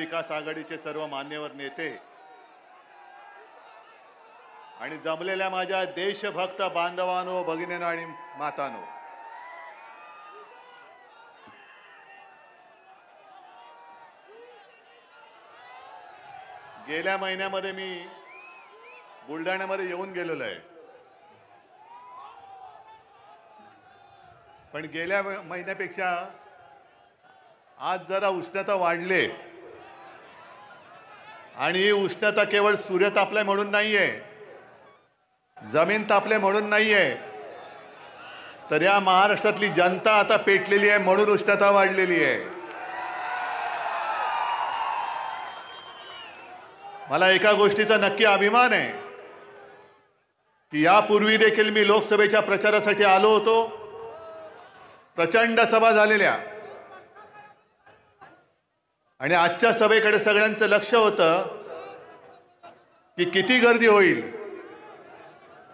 महाविकास आघाडीचे सर्व मान्यवर नेते आणि जमलेल्या माझ्या देशभक्त बांधवांनो, भगिनींनो आणि मातांनो, गेल्या महिन्यामध्ये मी बुलढाण्यामध्ये येऊन गेलेलो आहे, पण गेल्या महिन्यापेक्षा आज जरा उष्णता वाढली आणि ही उष्णता केवळ सूर्य तापले म्हणून नाहीये, जमीन तापले म्हणून नाहीये, तर या महाराष्ट्रातली जनता आता पेटलेली आहे म्हणून उष्णता वाढलेली आहे। मला एका गोष्टीचा नक्की अभिमान आहे की यापूर्वी देखील मी लोकसभेच्या प्रचारासाठी आलो होतो, प्रचंड सभा झालेल्या, आणि आजच्या सभेकडे सगळ्यांचं लक्ष होतं की किती गर्दी होईल,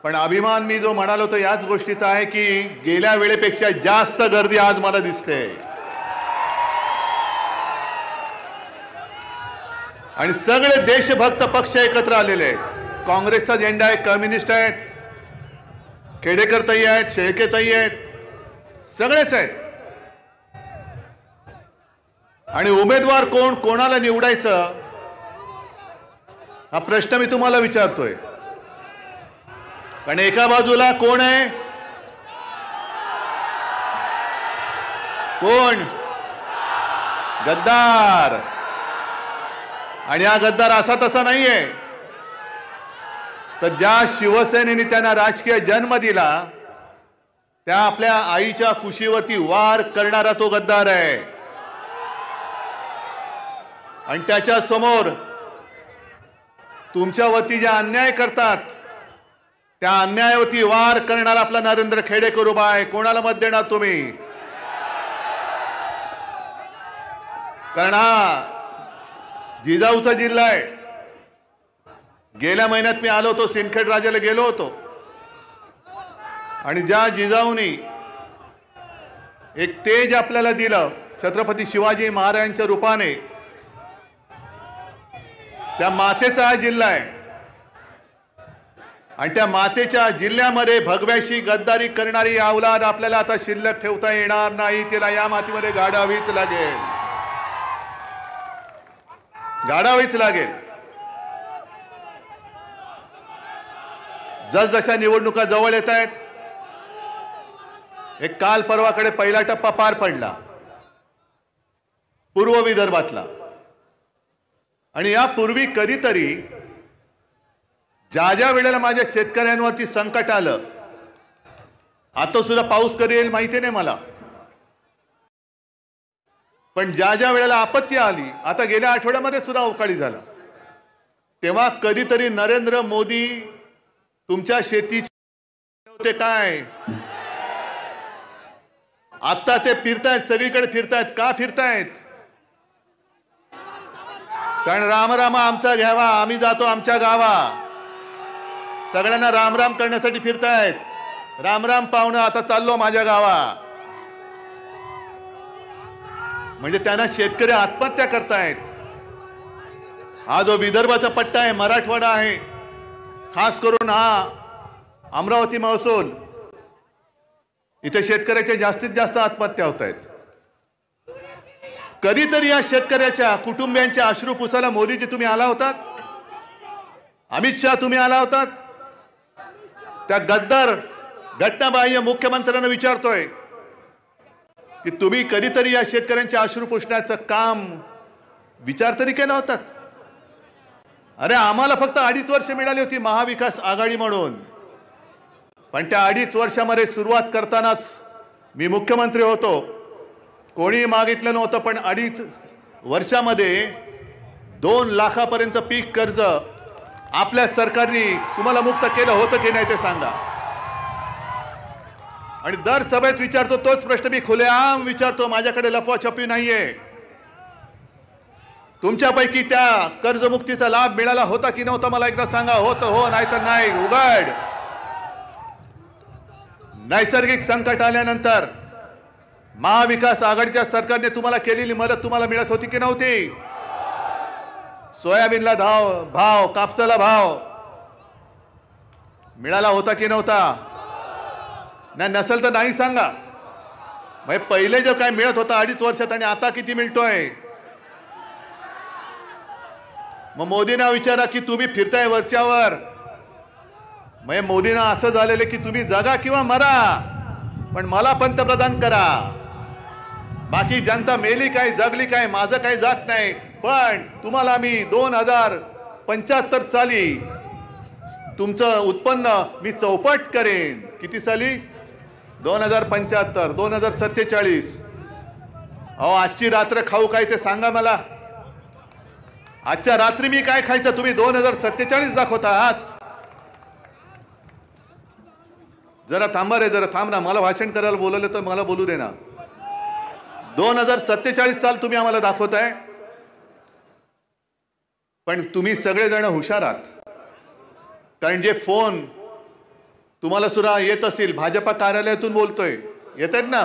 पण अभिमान मी जो म्हणालो तो याच गोष्टीचा आहे की गेल्या वेळेपेक्षा जास्त गर्दी आज मला दिसते। आणि सगळे देशभक्त पक्ष एकत्र आलेले आहेत। काँग्रेसचा झेंडा आहे, कम्युनिस्ट आहेत, खेडेकर ताई आहेत, शेळके ताई आहेत, सगळेच आहेत। आणि उमेदवार कोण, कोणाला निवडायचं हा प्रश्न मी तुम्हाला विचारतोय, कारण एका बाजूला कोण आहे, कोण गद्दार, आणि हा गद्दार असा तसा नाहीये, तर ज्या शिवसेनेने त्यांना राजकीय जन्म दिला त्या आपल्या आईच्या कुशीवरती वार करणारा तो गद्दार आहे। आणि त्याच्या समोर तुमच्यावरती जे अन्याय करतात त्या अन्यायावरती वार करणारा आपला नरेंद्र खेडेकर उभा आहे। कोणाला मत देणार तुम्ही? कारण हा जिजाऊचा जिल्हा आहे। गेल्या महिन्यात मी आलो होतो, सिंदखेड राजाला गेलो होतो, आणि ज्या जिजाऊनी एक तेज आपल्याला दिलं छत्रपती शिवाजी महाराजांच्या रूपाने, त्या मातेचा हा जिल्हा आहे, आणि त्या मातेच्या जिल्ह्यामध्ये भगव्याशी गद्दारी करणारी अवलाद आपल्याला आता शिल्लक ठेवता येणार नाही। तिला या मातीमध्ये गाडावीच लागेल, गाडावीच लागेल। जसजशा निवडणुका जवळ येत आहेत, एक काल परवाकडे पहिला टप्पा पार पडला पूर्व विदर्भातला, आणि यापूर्वी कधीतरी ज्या ज्या वेळेला माझ्या शेतकऱ्यांवरती संकट आलं, आता सुद्धा पाऊस कधी येईल माहिती नाही मला, पण ज्या ज्या वेळेला आपत्ती आली, आता गेल्या आठवड्यामध्ये सुद्धा अवकाळी झाला, तेव्हा कधीतरी नरेंद्र मोदी तुमच्या शेतीचे होते काय? आता ते फिरतायत, सगळीकडे फिरतायत। का फिरतायत? कारण रामरामा आमचा घ्यावा, आम्ही जातो आमच्या गावा, सगळ्यांना रामराम करण्यासाठी फिरतायत। रामराम पाहुणं, आता चाललो माझ्या गावा, म्हणजे त्यांना शेतकरी आत्महत्या करतायत। हा जो विदर्भाचा पट्टा आहे, मराठवाडा आहे, खास करून हा अमरावती महसूल, इथे शेतकऱ्याच्या जास्तीत जास्त आत्महत्या होत आहेत। कधीतरी या शेतकऱ्याच्या कुटुंबियांच्या अश्रू पुसायला मोदीजी तुम्ही आला होतात? अमित शहा तुम्ही आला होतात? त्या गद्दार घटनाबाह्य मुख्यमंत्र्यांना विचारतोय की तुम्ही कधीतरी या शेतकऱ्यांच्या अश्रू पुसण्याचं काम विचार तरी केला होतात? अरे आम्हाला फक्त 2.5 वर्ष मिळाली होती महाविकास आघाडी म्हणून, पण त्या 2.5 वर्षामध्ये सुरुवात करतानाच मी मुख्यमंत्री होतो, कोणी मागितलं नव्हतं, पण 2.5 वर्षामध्ये 2 लाखापर्यंत पीक कर्ज आपल्या सरकारने तुम्हाला मुक्त केलं होतं की नाही ते सांगा। आणि दर सभेत विचारतो तोच प्रश्न मी खुलेआम विचारतो, माझ्याकडे लफवाछपवी नाहीये। तुमच्यापैकी त्या कर्जमुक्तीचा लाभ मिळाला होता की नव्हता मला एकदा सांगा। होतं हो, नाही तर नाही, उघड। नैसर्गिक संकट आल्यानंतर महाविकास आघाडीच्या सरकारने तुम्हाला केलेली मदत तुम्हाला मिळत होती की नव्हती? 2 लाखापर्यंत कर्ज आपल्या सरकारने तुम्हाला मुक्त केलं होतं की नाही ते सांगा। आणि दर सभेत विचारतो तोच प्रश्न मी खुलेआम विचारतो, माझ्याकडे लफवाछपवी नाहीये। तुमच्यापैकी त्या कर्जमुक्तीचा लाभ मिळाला होता की नव्हता मला एकदा सांगा। होतं हो, नाही तर नाही, उघड। नैसर्गिक संकट आल्यानंतर महाविकास आघाडीच्या सरकारने तुम्हाला केलेली मदत तुम्हाला मिळत होती की नव्हती? सोयाबीनला भाव, कापसाला भाव मिळाला होता की नव्हता? नाही नसेल तर नाही सांगा. म्हणजे पहिले जो काय मिळत होता 2.5 वर्षात आणि आता किती मिळतोय? मग मोदींना विचारा की तुम्ही फिरताय वरच्यावर. म्हणजे मोदींना असं झालेलं की तुम्ही जगा किंवा मरा, पण मला पंतप्रधान करा. बाकी जनता मेली काय जगली काय माझं काही जात नाही. पण तुम्हाला मी 2075 साली तुमचं उत्पन्न मी चौपट करेन. किती साली? 2075, 2047. अहो आजची रात्र खाऊ काय ते सांगा मला. आजच्या रात्री मी काय खायचं तुम्ही 2047 दाखवता आहात. जरा थांबा रे, जरा थांब ना. मला भाषण करायला बोलवलं तर मला बोलू दे ना. 2047 साल तुम्ही आम्हाला दाखवताय. पण तुम्ही सगळेजण हुशार आहात. कारण जे फोन तुम्हाला सुद्धा येत असतील, भाजपा कार्यालयातून बोलतोय, येत आहेत ना.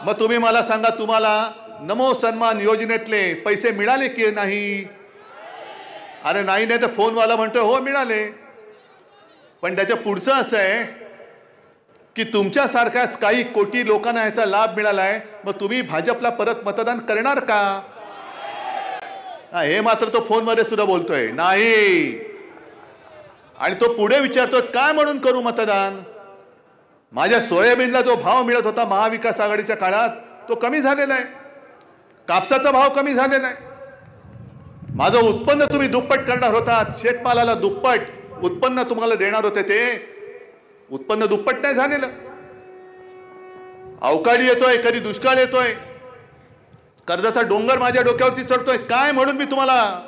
मग तुम्ही मला सांगा, तुम्हाला नमो सन्मान योजनेतले पैसे मिळाले की नाही? अरे नाही नाही तर फोनवाला म्हणतोय हो मिळाले. पण त्याच्या पुढचं असं आहे की तुमच्यासारख्याच काही कोटी लोकांना याचा लाभ मिळालाय. मग तुम्ही भाजपला परत मतदान करणार का? हे मात्र तो फोनमध्ये सुद्धा बोलतोय नाही. आणि तो पुढे विचारतोय काय म्हणून करू मतदान? माझ्या सोयाबीनला जो भाव मिळत होता महाविकास आघाडीच्या काळात तो कमी झालेला आहे. कापसाचा भाव कमी झालेला आहे. माझं उत्पन्न तुम्ही दुप्पट करणार होतात. शेतमालाला दुप्पट उत्पन्न तुम्हाला देणार होते, ते उत्पन्न दुप्पट नाही झालेलं. अवकाळी येतोय, कधी दुष्काळ येतोय, कर्जाचा डोंगर माझ्या डोक्यावरती चढतोय. काय म्हणून मी तुम्हाला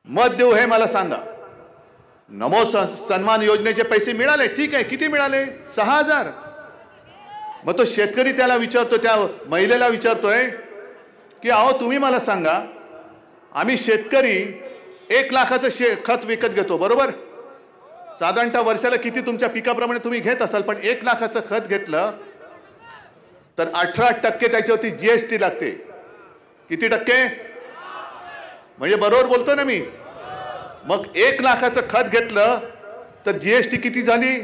मत देऊ हे मला सांगा. नमो सन्मान योजनेचे पैसे मिळाले, ठीक आहे. किती मिळाले? 6,000. मग तो शेतकरी त्याला विचारतो, त्या महिलेला विचारतोय की अहो तुम्ही मला सांगा, आम्ही शेतकरी 1 लाखाचं खत विकत घेतो बरोबर. साधारणतः वर्षाला किती तुमच्या पिकाप्रमाणे तुम्ही घेत असाल, पण 1 लाखाचं खत घेतलं तर 18% त्याच्यावरती जीएसटी लागते. किती टक्के? म्हणजे बरोबर बोलतो ना मी. मग 1 लाखाचं खत घेतलं तर जीएसटी किती झाली?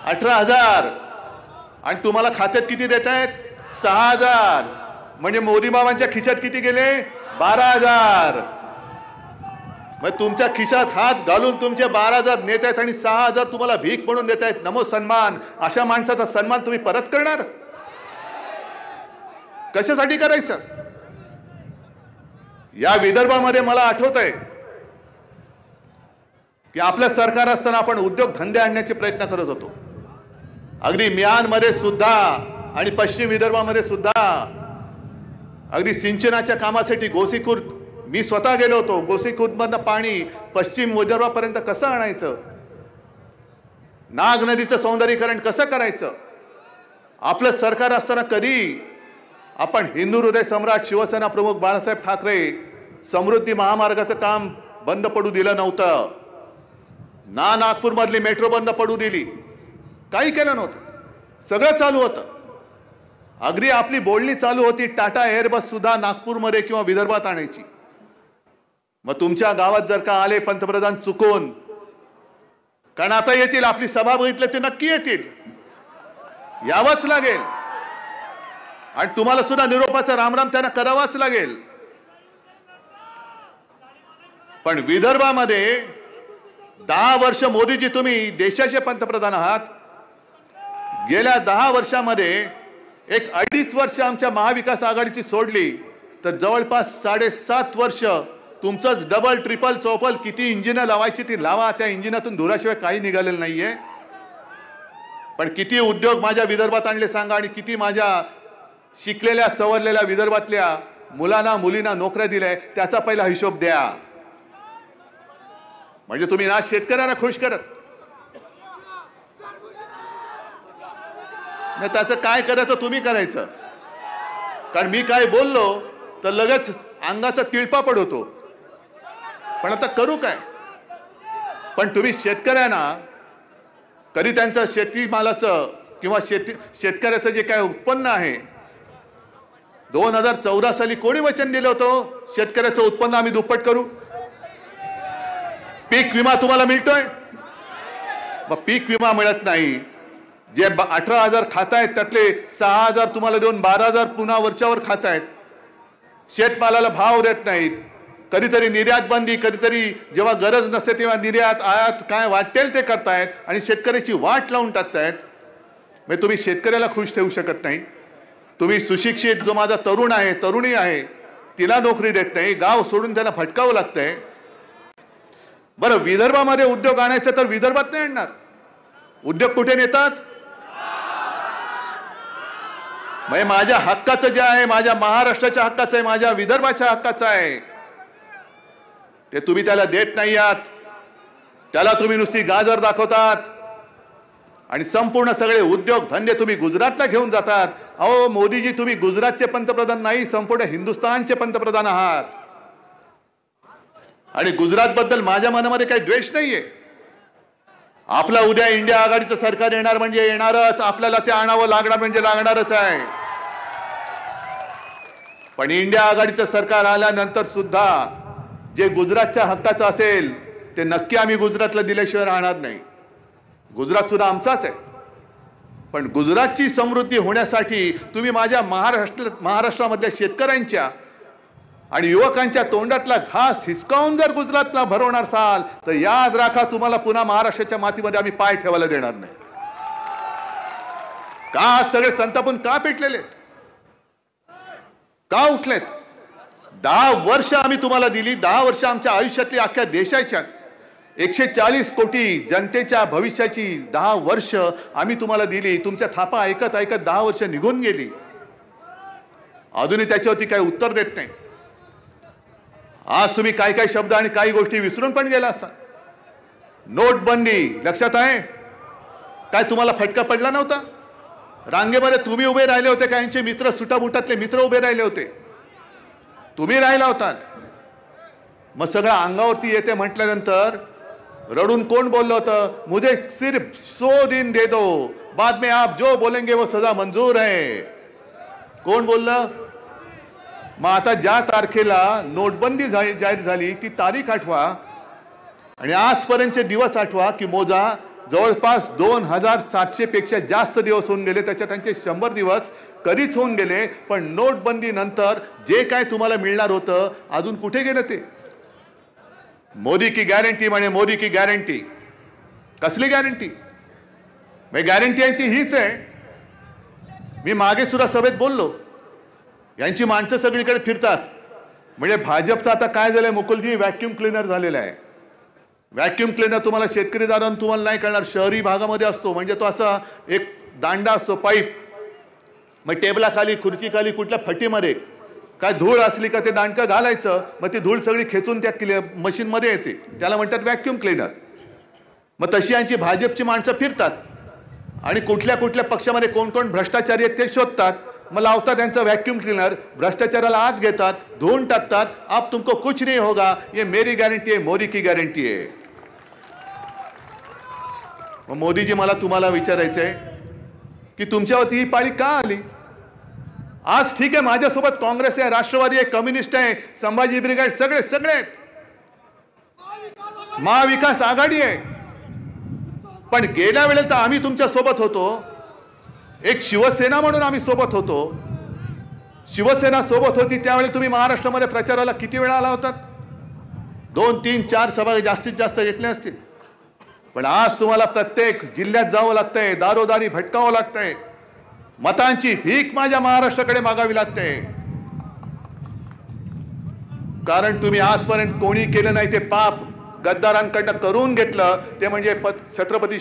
18,000. आणि तुम्हाला खात्यात किती देत आहेत? 6,000. म्हणजे मोदी बाबांच्या खिशात किती गेले? 12,000. मग तुमच्या खिशात हात घालून तुमचे 12,000 नेत आहेत आणि 6,000 तुम्हाला भीक म्हणून देत आहेत. नमो सन्मान. अशा माणसाचा सन्मान तुम्ही परत करणार? कशासाठी करायचं? या विदर्भामध्ये मला आठवत आहे की आपलं सरकार असताना आपण उद्योग धंदे आणण्याचे प्रयत्न करत होतो. अगदी म्यानमध्ये सुद्धा आणि पश्चिम विदर्भामध्ये सुद्धा अगदी सिंचनाच्या कामासाठी गोसीखुर्द मी स्वतः गेलो होतो. गोसीखुर्दमधनं पाणी पश्चिम विदर्भापर्यंत कसं आणायचं, नाग नदीचं सौंदर्यीकरण कसं करायचं. आपलं सरकार असताना कधी आपण हिंदू हृदय सम्राट शिवसेना प्रमुख बाळासाहेब ठाकरे समृद्धी महामार्गाचं काम बंद पडू दिलं नव्हतं ना. नागपूर मधली मेट्रो बंद पडू दिली, काही केलं नव्हतं. सगळं चालू होतं. अगदी आपली बोलणी चालू होती टाटा एअरबस सुद्धा नागपूरमध्ये किंवा विदर्भात आणायची. मग तुमच्या गावात जर का आले पंतप्रधान चुकून, कारण आता येतील, आपली सभा बघितली ते नक्की येतील, यावंच लागेल. आणि तुम्हाला सुद्धा निरोपाचा रामराम त्यांना करावाच लागेल. पण विदर्भामध्ये 10 वर्ष मोदीजी तुम्ही देशाचे पंतप्रधान आहात. गेल्या 10 वर्षामध्ये 1.5 वर्ष आमच्या महाविकास आघाडीची सोडली तर जवळपास 7.5 वर्ष तुमचंच डबल ट्रिपल चौपल किती इंजिन लावायची ती लावा. त्या इंजिनातून धुराशिवाय काही निघालेलं नाहीये. पण किती उद्योग माझ्या विदर्भात आणले सांगा, आणि किती माझ्या शिकलेल्या सवरलेल्या विदर्भातल्या मुलांना मुलींना नोकऱ्या दिल्या त्याचा पहिला हिशोब द्या. म्हणजे तुम्ही ना शेतकऱ्यांना खुश करत नाही, त्याचं काय करायचं तुम्ही करायचं. कारण मी काय बोललो तर लगेच अंगाचा तिळपा पडतो. पण आता करू काय? पण तुम्ही शेतकऱ्यांना कधी त्यांचं शेतीमालाचं किंवा शेतकऱ्याचं जे काय उत्पन्न आहे 2014 साली कोणी वचन दिलं होतं शेतकऱ्याचं उत्पन्न आम्ही दुप्पट करू? पीक विमा तुम्हाला मिळतोय? मग पीक विमा मिळत नाही. जे 18,000 खातायत त्यातले 6,000 तुम्हाला देऊन 12,000 पुन्हा वरच्यावर खातायत. शेतमालाला भाव देत नाहीत. कधीतरी निर्यात बंदी, कधीतरी जेव्हा गरज नसते तेव्हा निर्यात आयात काय वाटेल ते करतायत आणि शेतकऱ्याची वाट लावून टाकतायत. म्हणजे तुम्ही शेतकऱ्याला खुश ठेवू शकत नाही. तुम्ही सुशिक्षित जो माझा तरुण आहे, तरुणी आहे, तिला नोकरी देत नाही. गाव सोडून त्यांना भटकावं लागतंय. बरं, विदर्भामध्ये उद्योग आणायचं तर विदर्भात नाही आणणार. उद्योग कुठे नेतात? म्हणजे माझ्या हक्काचं जे आहे, माझ्या महाराष्ट्राच्या हक्काचं आहे, माझ्या विदर्भाच्या हक्काचं आहे, ते तुम्ही त्याला देत नाही आहात. त्याला तुम्ही नुसती गाजर दाखवतात आणि संपूर्ण सगळे उद्योग धंदे तुम्ही गुजरातला घेऊन जातात. अहो मोदीजी, तुम्ही गुजरातचे पंतप्रधान नाही, संपूर्ण हिंदुस्थानचे पंतप्रधान आहात. आणि गुजरात बद्दल माझ्या मनामध्ये काही द्वेष नाहीये. आपला उद्या इंडिया आघाडीचं सरकार येणार म्हणजे येणारच, आपल्याला ते आणावं लागणार म्हणजे लागणारच आहे. पण इंडिया आघाडीचं सरकार आल्यानंतर सुद्धा जे गुजरातच्या हक्काचं असेल ते नक्की आम्ही गुजरातला दिल्याशिवाय राहणार नाही. गुजरात सुद्धा आमचाच आहे. पण गुजरातची समृद्धी होण्यासाठी तुम्ही माझ्या महाराष्ट्रामधल्या शेतकऱ्यांच्या आणि युवकांच्या तोंडातला घास हिसकावून जर गुजरातला भरवणार असाल तर याद राखा, तुम्हाला पुन्हा महाराष्ट्राच्या मातीमध्ये आम्ही पाय ठेवायला देणार नाही. का सगळे संतापून का पेटलेले, का उठलेत? 10 वर्ष आम्ही तुम्हाला दिली. 10 वर्ष आमच्या आयुष्यातली, अख्ख्या देशाच्या 140 कोटी जनतेच्या भविष्याची 10 वर्ष आम्ही तुम्हाला दिली. तुमच्या थापा ऐकत ऐकत 10 वर्ष निघून गेली. अजूनही त्याच्यावरती काही उत्तर देत नाही. आज तुम्ही काय काय शब्द आणि काही गोष्टी विसरून पण गेला असा. नोटबंदी लक्षात आहे काय? तुम्हाला फटका पडला नव्हता? रांगेमध्ये तुम्ही उभे राहिले होते, काहींचे मित्र, सुटाबुटातले मित्र उभे राहिले होते, तुम्ही राहिला होतात. मग सगळं अंगावरती येते म्हटल्यानंतर रडून कोण बोललं होतं? मुझे सिर्फ 100 दिन दे दो, बाद में आप जो बोलेंगे वो सजा मंजूर है. कोण बोललं? मग आता ज्या तारखेला नोटबंदी जाहीर झाली ती तारीख आठवा आणि आजपर्यंतचे दिवस आठवा की मोजा. जवळपास 2,700 पेक्षा जास्त दिवस होऊन गेले. त्याच्यात त्यांचे 100 दिवस कधीच होऊन गेले. पण नोटबंदी नंतर जे काय तुम्हाला मिळणार होतं अजून कुठे गेलं ते? मोदी की गॅरंटी म्हणे, मोदी की गॅरंटी. कसली गॅरंटी? गॅरंटी यांची हीच आहे. मी मागे सुद्धा सभेत बोललो, यांची माणसं सगळीकडे फिरतात. म्हणजे भाजपचं आता काय झालंय मुकुलजी, व्हॅक्यूम क्लीनर झालेला आहे. व्हॅक्यूम क्लीनर तुम्हाला शेतकरी दारांना तुम्हाला नाही कळणार. शहरी भागामध्ये असतो म्हणजे तो असा एक दांडा असतो, पाईप. मग टेबलाखाली, खुर्चीखाली, कुठल्या फटीमध्ये काय धूळ असली का ते दांडकं घालायचं. मग ती धूळ सगळी खेचून त्या मशीनमध्ये येते. त्याला म्हणतात व्हॅक्यूम क्लीनर. मग तशी यांची भाजपची माणसं फिरतात आणि कुठल्या कुठल्या पक्षामध्ये कोण कोण भ्रष्टाचारी आहेत ते शोधतात. मग लावतात त्यांचं व्हॅक्यूम क्लीनर, भ्रष्टाचाराला आत घेतात, धुवून टाकतात. आप तुमको कुछ नहीं होगा, ये मेरी गॅरंटी आहे, मोदी की गॅरंटी आहे. मग मोदीजी, मला तुम्हाला विचारायचंय की तुमच्यावरती ही पाळी का आली? आज ठीक आहे, माझ्यासोबत काँग्रेस आहे, राष्ट्रवादी आहे, कम्युनिस्ट आहे, संभाजी ब्रिगेड, सगळे सगळे आहेत, महाविकास आघाडी आहे. पण गेल्या वेळेला तर आम्ही तुमच्या सोबत होतो. एक शिवसेना म्हणून आम्ही सोबत होतो. शिवसेना सोबत होती त्यावेळी तुम्ही महाराष्ट्रामध्ये प्रचाराला किती वेळा आला होतात? 2, 3, 4 सभा जास्तीत जास्त घेतल्या असतील. पण आज तुम्हाला प्रत्येक जिल्ह्यात जावं लागतंय, दारोदारी भटकावं लागतंय, मतांची भीक माझ्या महाराष्ट्राकडे मागावी लागते. कारण तुम्ही आजपर्यंत कोणी केलं नाही ते पाप गद्दारांकडनं करून घेतलं. ते म्हणजे छत्रपती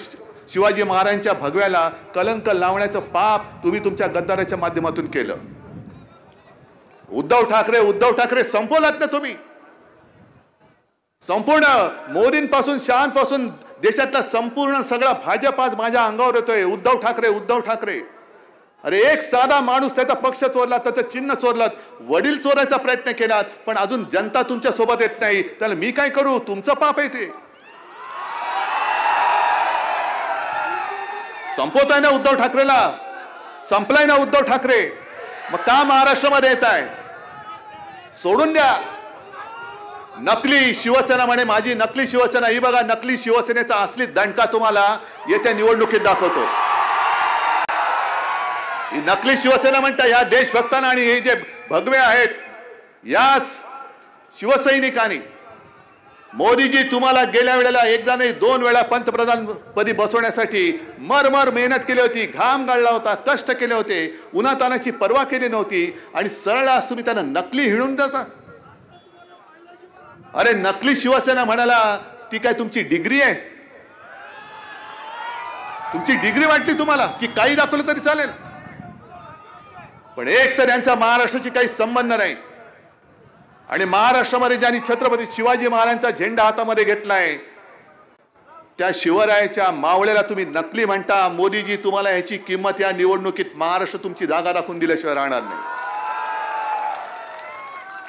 शिवाजी महाराजांच्या भगव्याला कलंक लावण्याचं पाप तुम्ही तुमच्या गद्दाराच्या माध्यमातून केलं. उद्धव ठाकरे संपवलात ना तुम्ही. संपूर्ण मोदींपासून, शहांपासून देशातला संपूर्ण सगळा भाजप आज माझ्या अंगावर येतोय. उद्धव ठाकरे. अरे एक साधा माणूस त्याचा पक्ष चोरला, त्याचं चिन्ह चोरलं, वडील चोरायचा प्रयत्न केलात, पण अजून जनता तुमच्या सोबत येत नाही. त्याला मी काय करू? तुमचं पाप आहे ते. संपवताय ना उद्धव ठाकरेला, संपलाय ना उद्धव ठाकरे. मग का महाराष्ट्रामध्ये येत आहे? सोडून द्या. नकली शिवसेना म्हणे माझी नकली शिवसेना. ही बघा नकली शिवसेनेचा असली दणका तुम्हाला येत्या निवडणुकीत दाखवतो. ही नकली शिवसेना म्हणता या देशभक्तांना आणि हे जे भगवे आहेत याच शिवसैनिकांनी मोदीजी तुम्हाला गेल्या वेळेला एकदा नाही 2 वेळा पंतप्रधान पदी बसवण्यासाठी मरमर मेहनत केली होती, घाम गाळला होता, कष्ट केले होते, उन्हातानाची पर्वा केली नव्हती आणि सरळ आज तुम्ही त्यांना नकली हिणून देता. अरे नकली शिवसेना म्हणाला ती काय तुमची डिग्री आहे? तुमची डिग्री वाटली तुम्हाला की काही दाखवलं तरी चालेल? पण एक तर यांचा महाराष्ट्राची काही संबंध नाही आणि महाराष्ट्रामध्ये ज्यांनी छत्रपती शिवाजी महाराजांचा झेंडा हातामध्ये घेतलाय त्या शिवरायाच्या मावळ्याला तुम्ही नकली म्हणता. मोदीजी तुम्हाला याची किंमत या निवडणुकीत महाराष्ट्र तुमची जागा राखून दिल्याशिवाय राहणार नाही.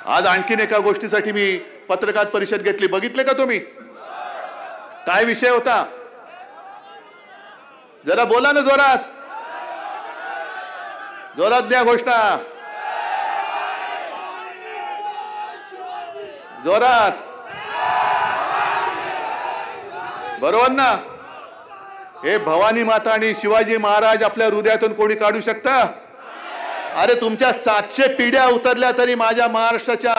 आज आणखीन एका गोष्टीसाठी मी पत्रकार परिषद घेतली, बघितले का तुम्ही? काय विषय होता? जरा बोला ना जोरात, जोरात द्या घोषणा, जोरात. बरोबर ना? हे भवानी माता आणि शिवाजी महाराज आपल्या हृदयातून कोणी काढू शकता? अरे तुमच्या 700 पिढ्या उतरल्या तरी माझ्या महाराष्ट्राच्या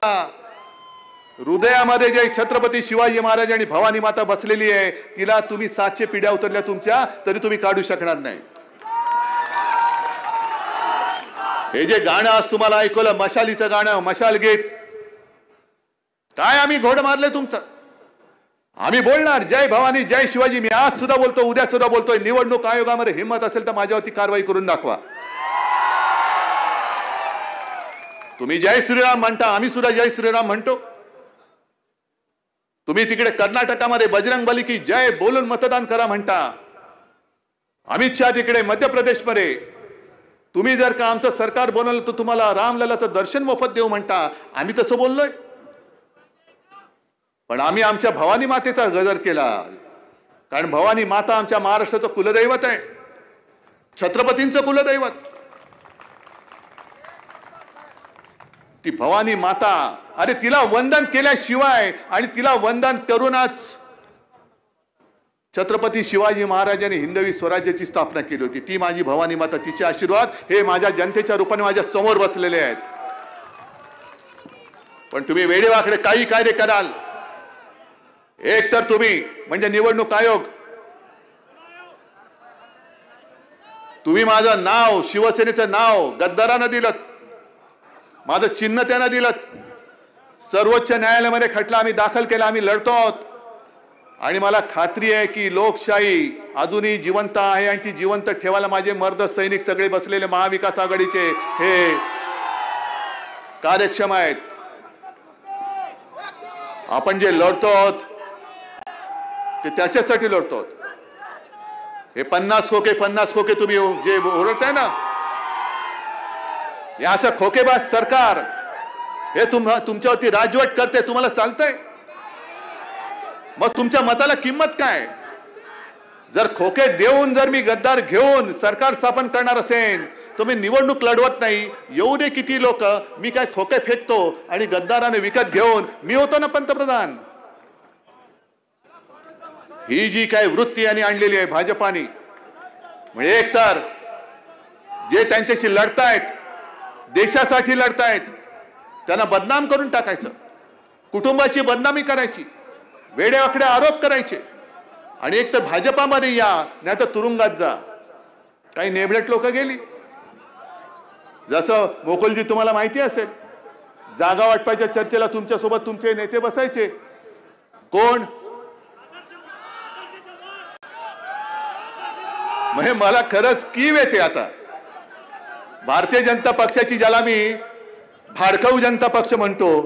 हृदयामध्ये जे छत्रपती शिवाजी महाराज आणि भवानी माता बसलेली आहे तिला तुम्ही 700 पिढ्या उतरल्या तुमच्या तरी तुम्ही काढू शकणार नाही. हे जे गाणं आज तुम्हाला ऐकवलं मशालीचं गाणं, मशाल गीत, काय आम्ही घोड मारले तुमचं? आम्ही बोलणार जय भवानी जय शिवाजी. मी आज सुद्धा बोलतो, उद्या सुद्धा बोलतोय. निवडणूक आयोगामध्ये हिंमत असेल तर माझ्यावरती कारवाई करून दाखवा. तुम्ही जय श्रीराम म्हणता, आम्ही सुद्धा जय श्रीराम म्हणतो. तुम्ही तिकडे कर्नाटकामध्ये बजरंग बली की जय बोलून मतदान करा म्हणता. अमित शहा तिकडे मध्य प्रदेशमध्ये तुम्ही जर का आमचं सरकार बनवलं तर तुम्हाला रामललाचं दर्शन मोफत देऊ म्हणता. आम्ही तसं बोललोय, पण आम्ही आमच्या भवानी मातेचा गजर केला. कारण भवानी माता आमच्या महाराष्ट्राचं कुलदैवत आहे, छत्रपतींचं कुलदैवत. ती भवानी माता, अरे तिला वंदन केल्याशिवाय आणि तिला वंदन करूनच छत्रपती शिवाजी महाराजांनी हिंदवी स्वराज्याची स्थापना केली होती. ती माझी भवानी माता, तिचे आशीर्वाद हे माझ्या जनतेच्या रूपाने माझ्या समोर बसलेले आहेत. पण तुम्ही वेडेवाकडे काही कायदे कराल. एक तर तुम्ही म्हणजे निवडणूक आयोग, तुम्ही माझं नाव, शिवसेनेचं नाव गद्दारानं दिलं, माझं चिन्ह त्यांना दिलं. सर्वोच्च न्यायालयामध्ये खटला आम्ही दाखल केला, आम्ही लढतो आहोत आणि मला खात्री आहे की लोकशाही अजूनही जिवंत आहे आणि ती जिवंत ठेवायला माझे मर्द सैनिक सगळे बसलेले महाविकास आघाडीचे हे कार्यक्षम आहेत. आपण जे लढतो आहोत ते त्याच्यासाठी लढतो आहोत. हे 50 खोके तुम्ही जे ओरडताय ना, याचं खोकेबाज सरकार हे तुमच्यावरती राजवट करते. तुम्हाला चालतंय? मग तुमच्या मताला किंमत काय? जर खोके देऊन जर मी गद्दार घेऊन सरकार स्थापन करणार असेल तर मी निवडणूक लढवत नाही. येऊ दे किती लोक, मी काय खोके फेकतो आणि गद्दाराने विकत घेऊन मी होतो ना पंतप्रधान. ही जी काय वृत्ती यांनी आणलेली आहे भाजपाने, म्हणजे एक तर जे त्यांच्याशी लढतायत, देशासाठी लढतायत, त्यांना बदनाम करून टाकायचं, कुटुंबाची बदनामी करायची, वेडेवाकडे आरोप करायचे आणि एक तर भाजपामध्ये या नाही तर तुरुंगात जा. काही नेबलेट लोक गेली. जसं मोकुलजी तुम्हाला माहिती असेल, जागा वाटपाच्या चर्चेला तुमच्यासोबत तुमचे नेते बसायचे. कोण? म्हणजे मला खरंच कीव येते आता. भारतीय जनता पक्षाची, ज्याला मी भाडकाऊ जनता पक्ष म्हणतो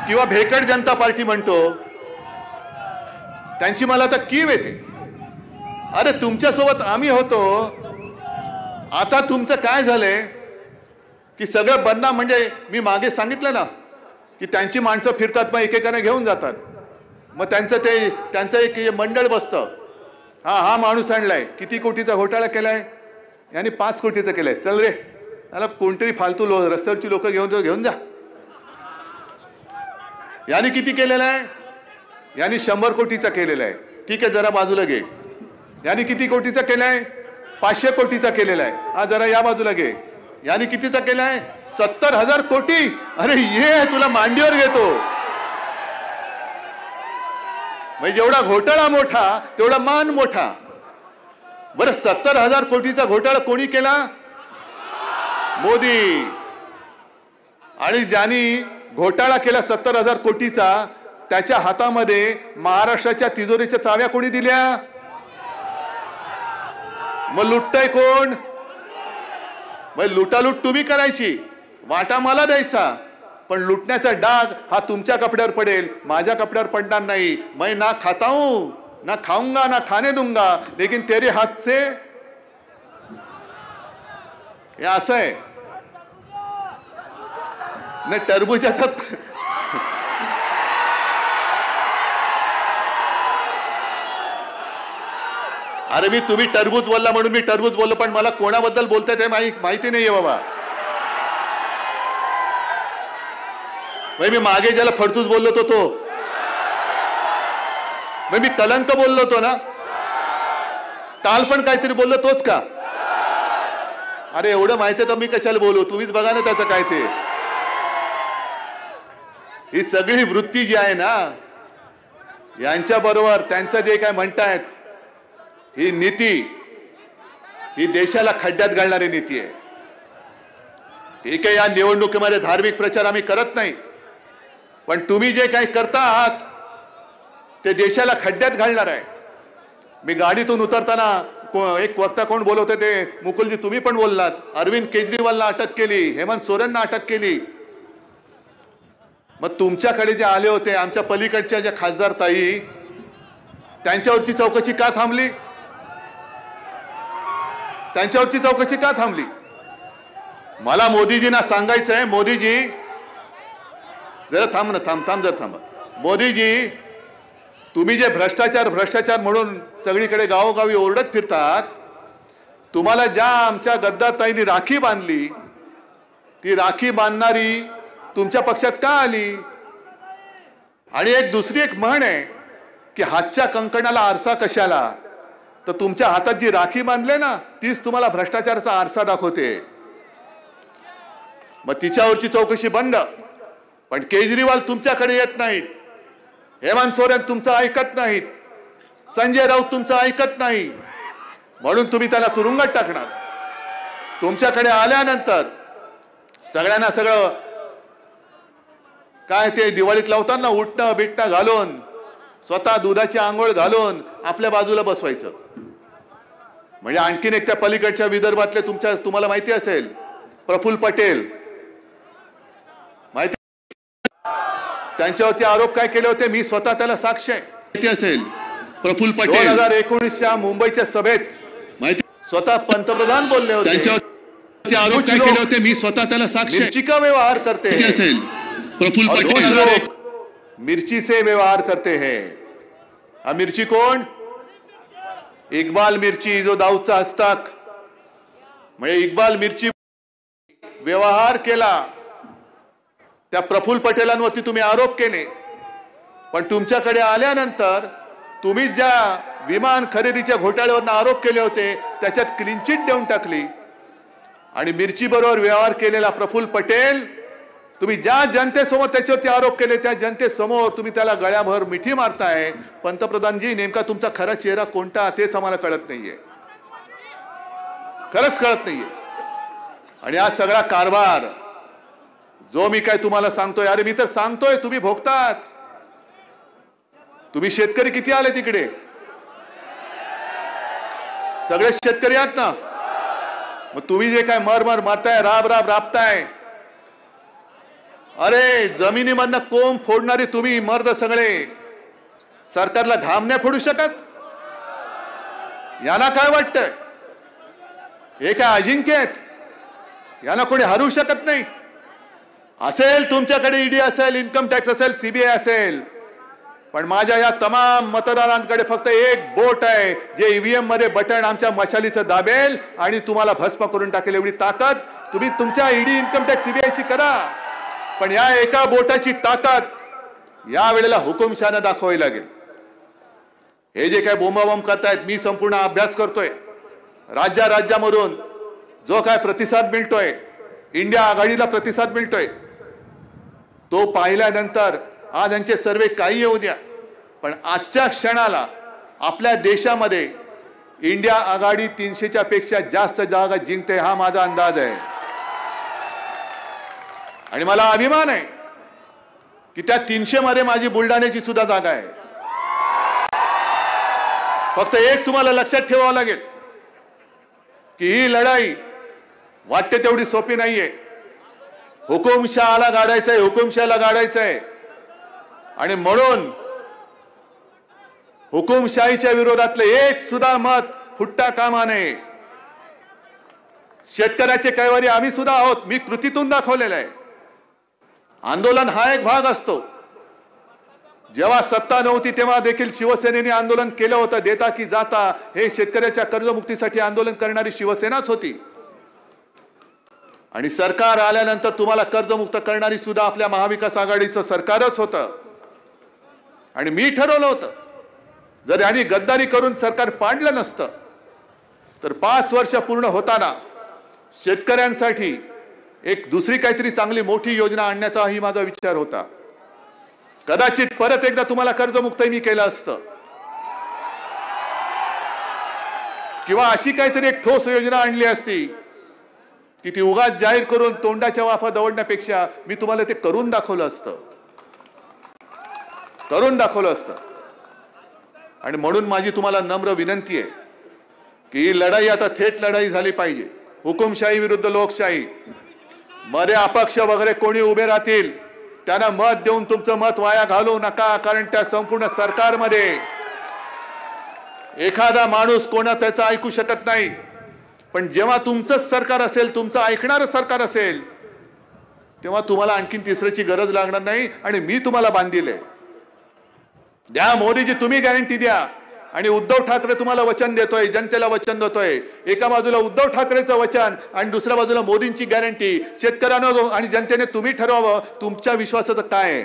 किंवा भेकड जनता पार्टी म्हणतो, त्यांची मला आता कीव येते. अरे तुमच्यासोबत आम्ही होतो, आता तुमचं काय झालंय की सगळं बदनाम. म्हणजे मी मागे सांगितलं ना की त्यांची माणसं फिरतात, मग एकेकाने घेऊन जातात, मग त्यांचं एक मंडळ बसतं हा माणूस आणलाय, किती कोटीचा घोटाळा केलाय? यांनी 5 कोटीचा केलाय. चल रे, त्याला कोणतरी फालतू रस्त्यावरची लोक घेऊन जा. यांनी किती केलेला आहे? यांनी 100 कोटीचा केलेला आहे. ठीक आहे, जरा बाजूला घे. यांनी किती कोटीचा केलाय? 500 कोटीचा केलेला आहे. हा जरा या बाजूला घे. यांनी कितीचा केलाय? 70,000 कोटी. अरे ये तुला मांडीवर घेतो. म्हणजे जेवढा घोटाळा मोठा तेवढा मान मोठा. बरं, 70,000 कोटीचा घोटाळा कोणी केला? मोदी. आणि ज्यांनी घोटाळा केला 70,000 कोटीचा, त्याच्या हातामध्ये महाराष्ट्राच्या तिजोरीच्या चाव्या कोणी दिल्या? मग लुटताय कोण? मग लुटालूट तुम्ही करायची, वाटा मला द्यायचा, पण लुटण्याचा डाग हा तुमच्या कपड्यावर पडेल, माझ्या कपड्यावर पडणार नाही. मैं ना खाता हूं, ना खाऊंगा, ना खाने दूंगा, लेकिन तेरे हाथ से. हे असं आहे. नाही, टरबुजाचा अरे तुम्ही टरबूज बोलला म्हणून मी टरबूज बोललो, पण मला कोणाबद्दल बोलताय ते माहिती नाहीये बाबा. मी मागे ज्याला फडतूस बोललो तो मी कलंक बोललो होतो ना, काल पण काहीतरी बोललो तोच का? अरे एवढं माहिती तर मी कशाला बोलू? तुम्हीच बघा ना त्याचं काय ते. ही सगळी वृत्ती जी आहे ना, यांच्या बरोबर त्यांचं जे काय म्हणतायत, ही नीती, ही देशाला खड्ड्यात घालणारी नीती आहे. ठीक आहे, या निवडणुकीमध्ये धार्मिक प्रचार आम्ही करत नाही, पण तुम्ही जे काही करता आहात ते देशाला खड्ड्यात घालणार आहे. मी गाडीतून उतरताना एक वक्ता कोण बोलवते ते मुकुलजी तुम्ही पण बोललात. अरविंद केजरीवालला अटक केली, हेमंत सोरेनना अटक केली. मग तुमच्याकडे जे आले होते आमच्या पलीकडच्या ज्या खासदार ताई, त्यांच्यावरची चौकशी का थांबली? त्यांच्यावरची चौकशी का थांबली? मला मोदीजींना सांगायचं आहे, मोदीजी जरा थांब ना, थांब जरा थांबा. मोदीजी, तुम्ही जे भ्रष्टाचार म्हणून सगळीकडे गावोगावी ओरडत फिरतात, तुम्हाला ज्या आमच्या गद्दार ताईंनी राखी बांधली, ती राखी बांधणारी तुमच्या पक्षात का आली? आणि दुसरी एक म्हण आहे की हातच्या कंकणाला आरसा कशाला? तर तुमच्या हातात जी राखी बांधले ना, तीच तुम्हाला भ्रष्टाचाराचा आरसा दाखवते. मग तिच्यावरची चौकशी बंद. पण केजरीवाल तुमच्याकडे येत नाहीत, हेमंत सोरेन तुमचं ऐकत नाहीत, संजय राऊत तुमचं ऐकत नाही, म्हणून तुम्ही त्याला तुरुंगात टाकणार. तुमच्याकडे आल्यानंतर सगळ्यांना सगळं काय ते दिवाळीत लावताना उठणं बिटणं घालून, स्वतः दुधाची आंघोळ घालून आपल्या बाजूला बसवायचं. म्हणजे आणखीन एक त्या पलीकडच्या विदर्भातले तुम्हाला माहिती असेल, प्रफुल्ल पटेल, माहिती? त्यांच्यावरती आरोप काय केले होते? मी स्वतः त्याला साक्ष आहे. माहिती असेल, प्रफुल्ल पटेल 2019च्या मुंबईच्या सभेत माहिती, स्वतः पंतप्रधान बोलले होते. त्यांच्यावरती आरोप काय केले होते? मी स्वतः त्याला साक्ष आहे. मिर्ची का व्यवहार करते असेल प्रफुल्ल पटेल, मिर्ची से व्यवहार करते हैं. मिर्ची कोण? इक्बाल मिर्ची, जो दाऊदचा हस्ताक. म्हणजे इक्बाल मिर्ची व्यवहार केला, त्या प्रफुल्ल पटेलांवरती तुम्ही आरोप केले. पण तुमच्याकडे आल्यानंतर तुम्ही ज्या विमान खरेदीच्या घोटाळ्यावर आरोप केले होते त्याच्यात क्लीन चिट देऊन टाकली. आणि मिर्ची बरोबर व्यवहार केलेला प्रफुल्ल पटेल, तुम्ही ज्या जनतेसमोर त्याच्यावरती आरोप केले त्या जनतेसमोर तुम्ही त्याला गळ्याभर मिठी मारताय. पंतप्रधानजी, नेमका तुमचा खरा चेहरा कोणता तेच आम्हाला कळत नाहीये, खरंच कळत नाहीये. आणि हा सगळा कारभार जो मी काय तुम्हाला सांगतोय, अरे मी तर सांगतोय, तुम्ही भोगतात. तुम्ही शेतकरी किती आले तिकडे? सगळे शेतकरी आहात ना? मग तुम्ही जे काय मर मारताय, राबताय, अरे जमिनीमधनं कोंब फोडणारे तुम्ही मर्द सगळे सरकारला घाम नाही फोडू शकत? यांना काय वाटतंय? हे काय अजिंक्य आहेत? यांना कोणी हरू शकत नाही. असेल तुमच्याकडे ईडी असेल, इन्कम टॅक्स असेल, सीबीआय असेल, पण माझ्या या तमाम मतदारांकडे फक्त एक बोट आहे जे ईव्हीएम मध्ये बटन आमच्या मशालीचं दाबेल आणि तुम्हाला भस्म करून टाकेल एवढी ताकद तुम्ही तुमच्या ईडी इन्कम टॅक्स सीबीआयची करा, पण या एका बोटाची ताकद या वेळेला हुकुमशानं दाखवावी लागेल. हे जे काय बोंबाबोंब करतायत मी संपूर्ण अभ्यास करतोय. राज्यामधून जो काय प्रतिसाद मिळतोय, इंडिया आघाडीला प्रतिसाद मिळतोय, तो पाहिल्यानंतर आज यांचे सर्वे काही येऊ द्या, पण आजच्या क्षणाला आपल्या देशामध्ये इंडिया आघाडी 300च्या पेक्षा जास्त जागा जिंकते हा माझा अंदाज आहे. आणि मला अभिमान आहे की त्या 300 मध्ये माझी बुलढाण्याची सुद्धा जागा आहे. फक्त एक तुम्हाला लक्षात ठेवावं लागेल की ही लढाई वाटते तेवढी सोपी नाहीये. हुकुमशहाला गाडायचंय, हुकुमशाला गाडायचंय, आणि म्हणून हुकुमशाहीच्या विरोधातले एक सुद्धा मत फुटता कामा नये. शेतकऱ्याचे कैवारी आम्ही सुद्धा आहोत, मी कृतीतून दाखवलेलं आहे. आंदोलन हा एक भाग असतो. जेव्हा सत्ता नव्हती तेव्हा देखील शिवसेनेने आंदोलन केलं होतं. देता की जाता हे शेतकऱ्याच्या कर्जमुक्तीसाठी आंदोलन करणारी शिवसेनाच होती, आणि सरकार आल्यानंतर तुम्हाला कर्जमुक्त करणारी सुद्धा आपल्या महाविकास आघाडीचं सरकारच होतं. आणि मी ठरवलं होतं जर यांनी गद्दारी करून सरकार पाडलं नसतं तर 5 वर्ष पूर्ण होताना शेतकऱ्यांसाठी एक दुसरी काहीतरी चांगली मोठी योजना आणण्याचाही माझा विचार होता. कदाचित परत एकदा तुम्हाला कर्जमुक्तही मी केलं असतं, किंवा अशी काहीतरी एक ठोस योजना आणली असती की ती उगाच जाहीर करून तोंडाच्या वाफा दवडण्यापेक्षा मी तुम्हाला ते करून दाखवलं असतं. आणि म्हणून माझी तुम्हाला नम्र विनंती आहे की ही लढाई आता थेट लढाई झाली पाहिजे. हुकुमशाही विरुद्ध लोकशाही मध्ये अपक्ष वगैरे कोणी उभे राहतील त्यांना मत देऊन तुमचं मत वाया घालवू नका, कारण त्या संपूर्ण सरकारमध्ये एखादा माणूस कोणा त्याचं ऐकू शकत नाही. पण जेव्हा तुमचंच सरकार असेल, तुमचं ऐकणारं सरकार असेल, तेव्हा तुम्हाला आणखीन तिसऱ्याची गरज लागणार नाही. आणि मी तुम्हाला बांधील आहे. द्या मोदीजी, तुम्ही गॅरंटी द्या. आणि उद्धव ठाकरे तुम्हाला वचन देतोय, जनतेला वचन देतोय. एका बाजूला उद्धव ठाकरेचं वचन आणि दुसऱ्या बाजूला मोदींची गॅरंटी. शेतकऱ्यांना आणि जनतेने तुम्ही ठरवावं तुमच्या विश्वासाचं काय आहे.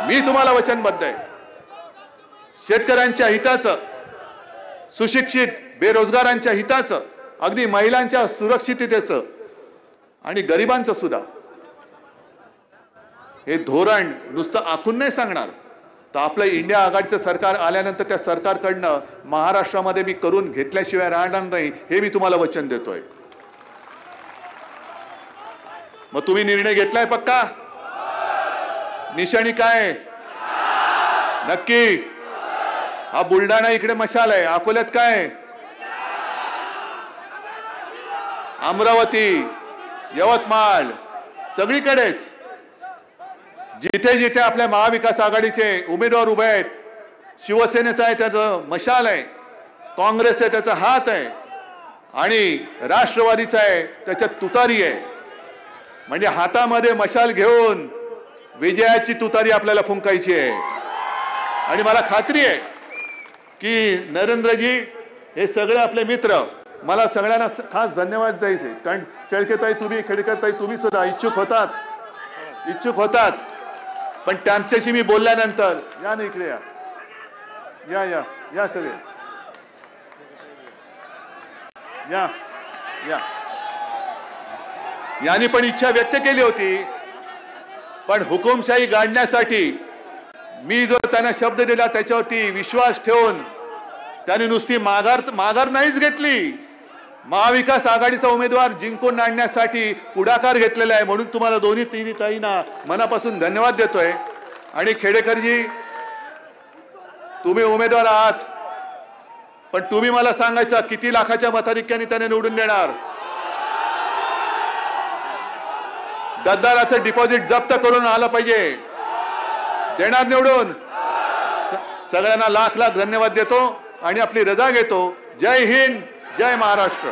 मी तुम्हाला वचनबद्ध आहे. शेतकऱ्यांच्या हिताचं, सुशिक्षित बेरोजगारांच्या हिताचं, अगदी महिलांच्या सुरक्षिततेचं आणि गरिबांचं सुद्धा हे धोरण नुसतं आखून नाही सांगणार, तर आपलं इंडिया आघाडीचं सरकार आल्यानंतर त्या सरकारकडनं महाराष्ट्रामध्ये मी करून घेतल्याशिवाय राहणार नाही, हे मी तुम्हाला वचन देतोय. मग तुम्ही निर्णय घेतलाय पक्का? निशाणी काय नक्की? हा बुलढाणा इकडे मशाल आहे, अकोल्यात काय, अमरावती, यवतमाळ, सगळीकडेच जिथे जिथे आपल्या महाविकास आघाडीचे उमेदवार उभे आहेत, शिवसेनेचा आहे त्याचं मशाल आहे, काँग्रेस आहे त्याचा हात आहे, आणि राष्ट्रवादीचा आहे त्याच्यात तुतारी आहे. म्हणजे हातामध्ये मशाल घेऊन विजयाची तुतारी आपल्याला फुंकायची आहे. आणि मला खात्री आहे की नरेंद्रजी हे सगळे आपले मित्र, मला सगळ्यांना खास धन्यवाद द्यायचे, कारण शेळकेताई तुम्ही, खेडेकरताई तुम्ही सुद्धा इच्छुक होतात. पण त्यांच्याशी मी बोलल्यानंतर, या ना इकडे, या सगळे या, यांनी पण इच्छा व्यक्त केली होती. पण हुकुमशाही गाडण्यासाठी मी जो त्यांना शब्द दिला त्याच्यावरती विश्वास ठेवून त्यांनी नुसती माघार नाहीच घेतली, महाविकास आघाडीचा उमेदवार जिंकून आणण्यासाठी पुढाकार घेतलेला आहे. म्हणून तुम्हाला दोन्ही तिन्ही ताईंना मनापासून धन्यवाद देतोय. आणि खेडेकरजी, तुम्ही उमेदवार आहात, पण तुम्ही मला सांगायचं किती लाखाच्या मताधिक्याने त्याने निवडून देणार? गद्दाराचं डिपॉझिट जप्त करून आलं पाहिजे, देणार निवडून? सगळ्यांना लाख लाख धन्यवाद देतो आणि आपली रजा घेतो. जय हिंद, जय महाराष्ट्र.